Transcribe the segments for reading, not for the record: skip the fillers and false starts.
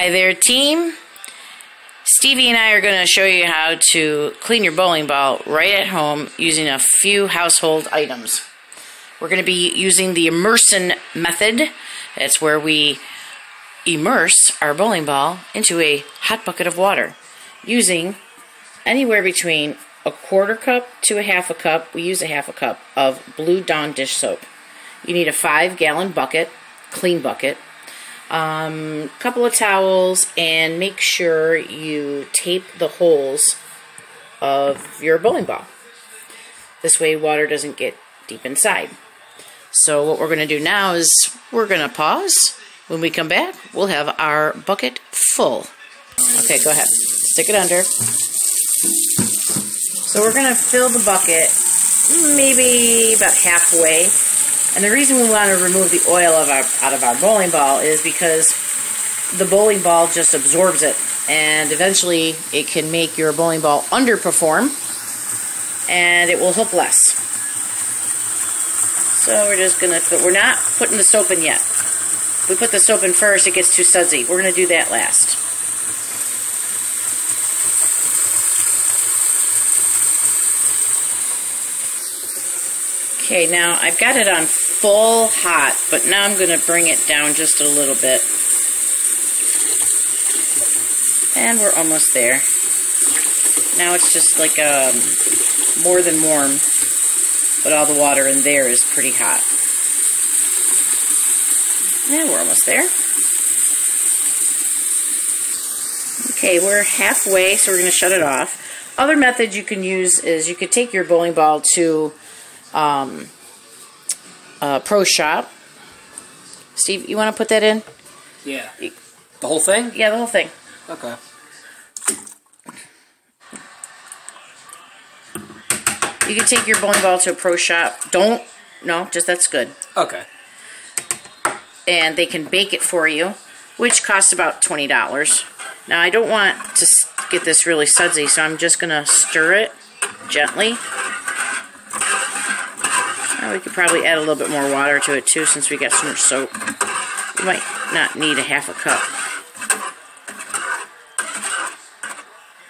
Hi there, team. Stevie and I are going to show you how to clean your bowling ball right at home using a few household items. We're going to be using the Immersion method. That's where we immerse our bowling ball into a hot bucket of water using anywhere between a quarter cup to a half a cup. We use a half a cup of Blue Dawn dish soap. You need a 5-gallon bucket, clean bucket. Couple of towels, and make sure you tape the holes of your bowling ball. This way water doesn't get deep inside. So what we're going to do now is we're going to pause. When we come back, we'll have our bucket full. Okay, go ahead. Stick it under. So we're going to fill the bucket maybe about halfway. And the reason we want to remove the oil out of our bowling ball is because the bowling ball just absorbs it, and eventually it can make your bowling ball underperform, and it will hook less. So we're just gonna we're not putting the soap in yet. If we put the soap in first, it gets too sudsy. We're gonna do that last. Okay, now I've got it on full hot, but now I'm going to bring it down just a little bit. And we're almost there. Now it's just like more than warm, but all the water in there is pretty hot. And we're almost there. Okay, we're halfway, so we're going to shut it off. Other methods you can use is you could take your bowling ball to pro shop. Steve, you want to put that in? Yeah. The whole thing? Yeah, the whole thing. Okay. You can take your bowling ball to a pro shop. That's good. Okay. And they can bake it for you, which costs about $20. Now, I don't want to get this really sudsy, so I'm just going to stir it gently. We could probably add a little bit more water to it too, since we got so much soap. You might not need a half a cup.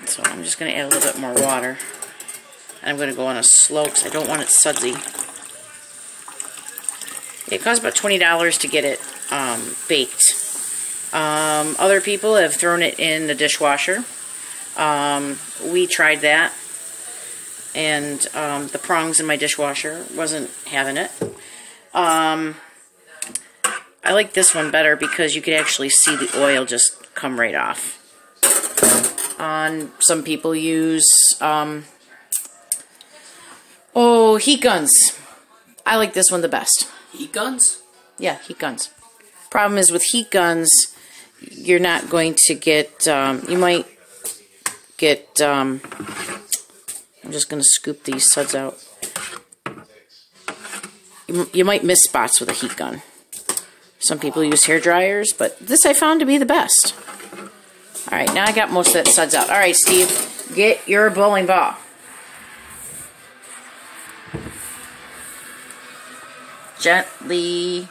So I'm just going to add a little bit more water. And I'm going to go on a slow because I don't want it sudsy. It costs about $20 to get it baked. Other people have thrown it in the dishwasher. We tried that. And the prongs in my dishwasher wasn't having it. I like this one better because you could actually see the oil just come right off. Some people use heat guns. I like this one the best. Heat guns? Yeah, heat guns. Problem is with heat guns, you're not going to get, you might get, I'm just going to scoop these suds out. You might miss spots with a heat gun. Some people use hair dryers, but this I found to be the best. Alright, now I got most of that suds out. Alright, Steve, get your bowling ball. Gently.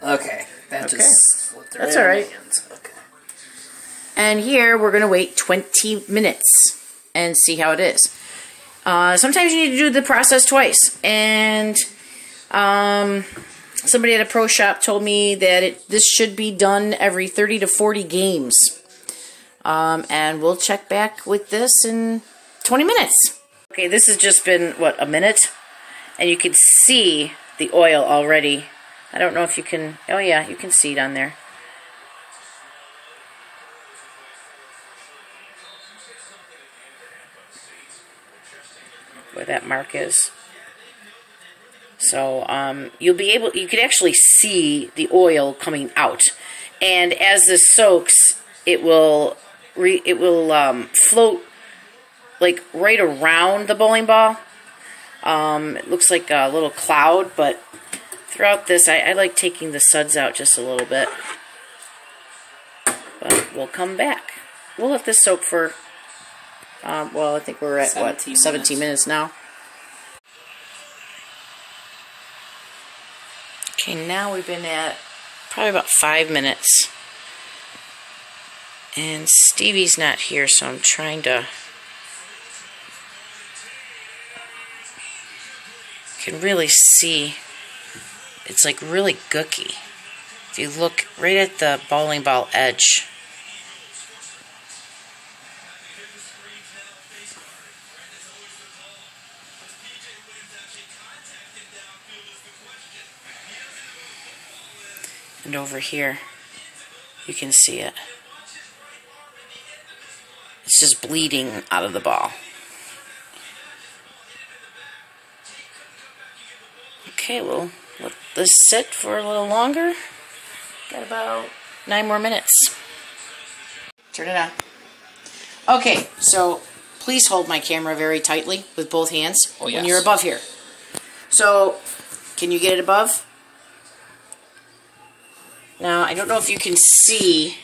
Okay. That's alright. Okay. And here we're going to wait 20 minutes and see how it is. Sometimes you need to do the process twice. And somebody at a pro shop told me that this should be done every 30 to 40 games. And we'll check back with this in 20 minutes. Okay, this has just been, what, a minute? And you can see the oil already. I don't know if you can, oh yeah, you can see it on there. Where that mark is. So you could actually see the oil coming out, and as this soaks, it will float like right around the bowling ball. It looks like a little cloud, but throughout this, I like taking the suds out just a little bit. But we'll come back. We'll let this soak for well, I think we're at, 17 minutes now. Okay, now we've been at probably about 5 minutes. And Stevie's not here, so I'm trying to... You can really see it's like really gooky. If you look right at the bowling ball edge. And over here, you can see it. It's just bleeding out of the ball. Okay, we'll let this sit for a little longer. Got about 9 more minutes. Turn it on. Okay, so please hold my camera very tightly with both hands when you're above here. So, can you get it above? Now, I don't know if you can see.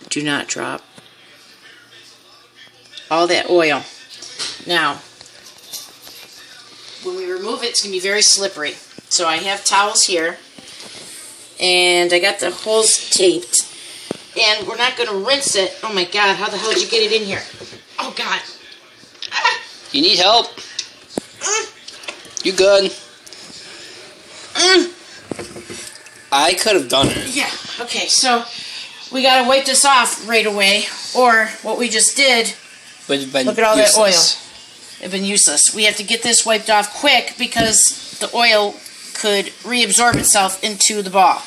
Do not drop all that oil. Now, when we remove it, it's going to be very slippery. So I have towels here, and I got the holes taped. And we're not going to rinse it. Oh my God, how the hell did you get it in here? Oh God. Ah. You need help? You good? I could have done it. Yeah, okay, so we got to wipe this off right away. Or what we just did, look at all that oil. It's been useless. We have to get this wiped off quick because the oil could reabsorb itself into the ball.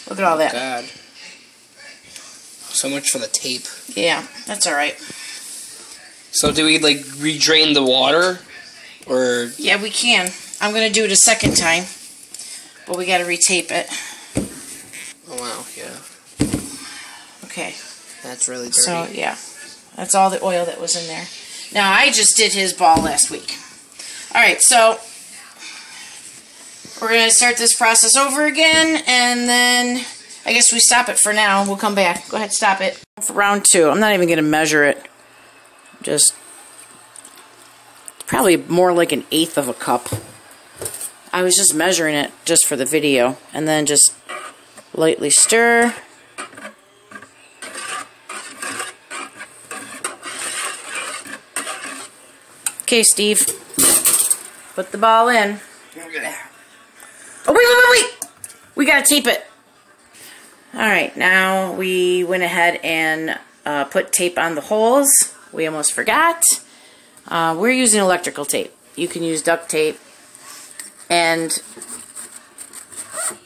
Look at all that. God. So much for the tape. Yeah, that's alright. So do we, like, redrain the water? Or... Yeah, we can. I'm going to do it a second time. But we got to retape it. Oh, wow, yeah. Okay. That's really dirty. So, yeah. That's all the oil that was in there. Now, I just did his ball last week. Alright, so we're going to start this process over again, and then I guess we stop it for now. We'll come back. Go ahead, stop it. For round 2, I'm not even going to measure it. Just probably more like 1/8 of a cup. I was just measuring it just for the video, and then just lightly stir. Okay, Steve, put the ball in. Oh, wait! We gotta tape it. Alright, now we went ahead and put tape on the holes. We almost forgot. We're using electrical tape. You can use duct tape. And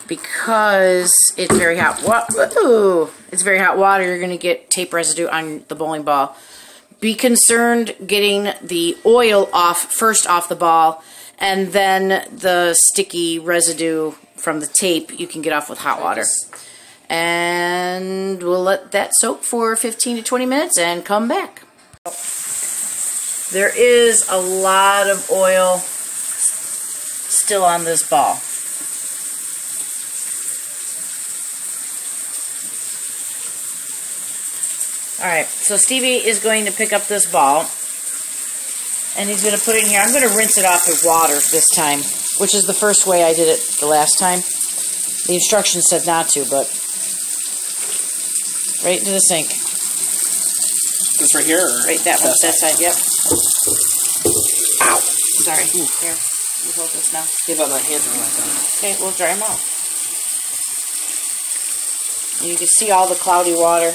because it's very hot, it's very hot water, you're going to get tape residue on the bowling ball. Be concerned getting the oil first off the ball, and then the sticky residue from the tape you can get off with hot water. And we'll let that soak for 15 to 20 minutes and come back. There is a lot of oil still on this ball. Alright, so Stevie is going to pick up this ball, and he's going to put it in here. I'm going to rinse it off with water this time, which is the first way I did it the last time. The instructions said not to, but right into the sink. This right here? Or right, that one, that side, yep. Ow! Sorry. Ooh. Here, you hold this now. Yeah, but my hands are like that. Okay, we'll dry them out. You can see all the cloudy water.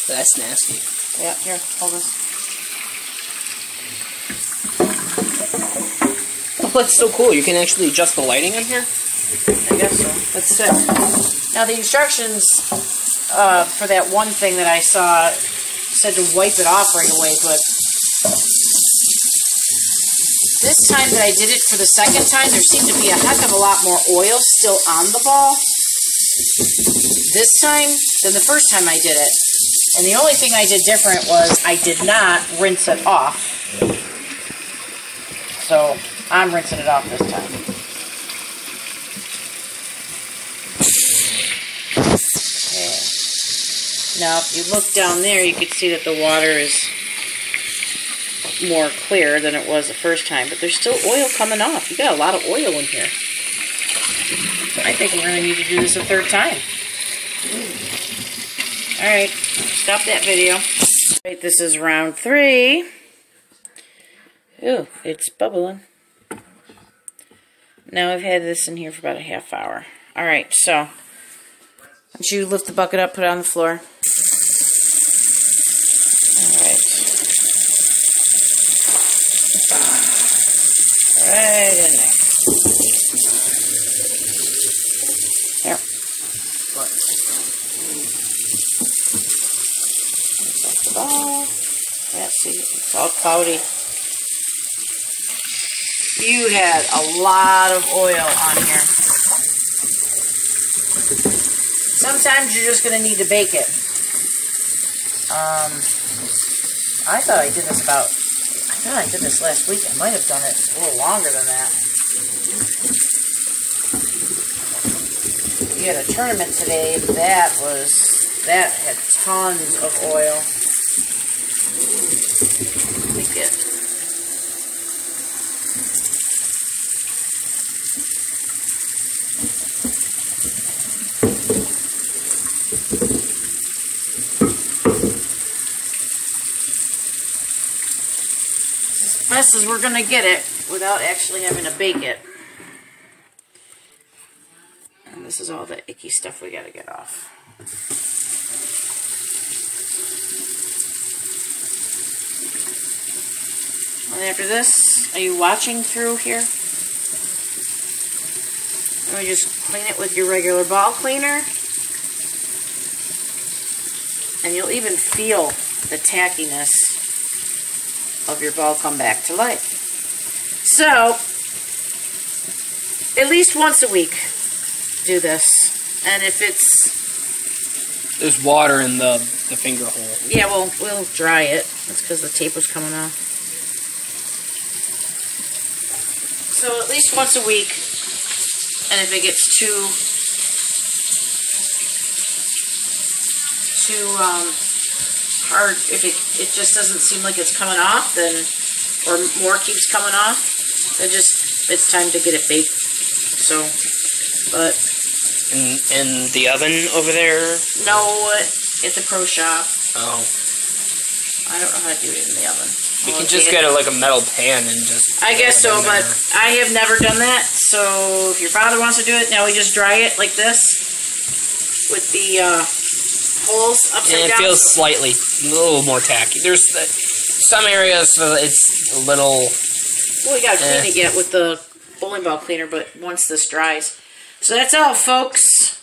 That's nasty. Yeah, here, hold this. Oh, that's so cool. You can actually adjust the lighting in here? I guess so. That's it. Now, the instructions for that one thing that I saw said to wipe it off right away, but this time that I did it for the second time, there seemed to be a heck of a lot more oil still on the ball this time than the first time I did it. And the only thing I did different was I did not rinse it off. So I'm rinsing it off this time. Okay. Now if you look down there, you can see that the water is more clear than it was the first time, but there's still oil coming off. You got a lot of oil in here. I think we're going to need to do this a third time. Alright, stop that video. Alright, this is round 3. Ooh, it's bubbling. Now I've had this in here for about a half hour. Alright, so once you lift the bucket up, put it on the floor. Alright. Right in there. There. Yeah, see, it's all cloudy. You had a lot of oil on here. Sometimes you're just going to need to bake it. I thought I did this last week. I might have done it a little longer than that. You had a tournament today. That had tons of oil. Let me get. Best as we're going to get it without actually having to bake it. And this is all the icky stuff we got to get off. And after this, are you watching through here? Let me just clean it with your regular ball cleaner. And you'll even feel the tackiness of your ball come back to life. So, at least once a week, do this. And if it's... There's water in the finger hole. Yeah, we'll dry it. That's because the tape was coming off. So, at least once a week. And if it gets too hard, if it just doesn't seem like it's coming off, then, or more keeps coming off, then just, it's time to get it baked. So, but... In the oven over there? No, at the pro shop. Oh. I don't know how to do it in the oven. You can just get like a metal pan and just... I guess so, but I have never done that, so if your father wants to do it, now we just dry it like this, with the, holes upside down. And it feels slightly, a little more tacky. There's some areas it's a little... Well, we gotta clean it yet with the bowling ball cleaner, but once this dries. So that's all, folks.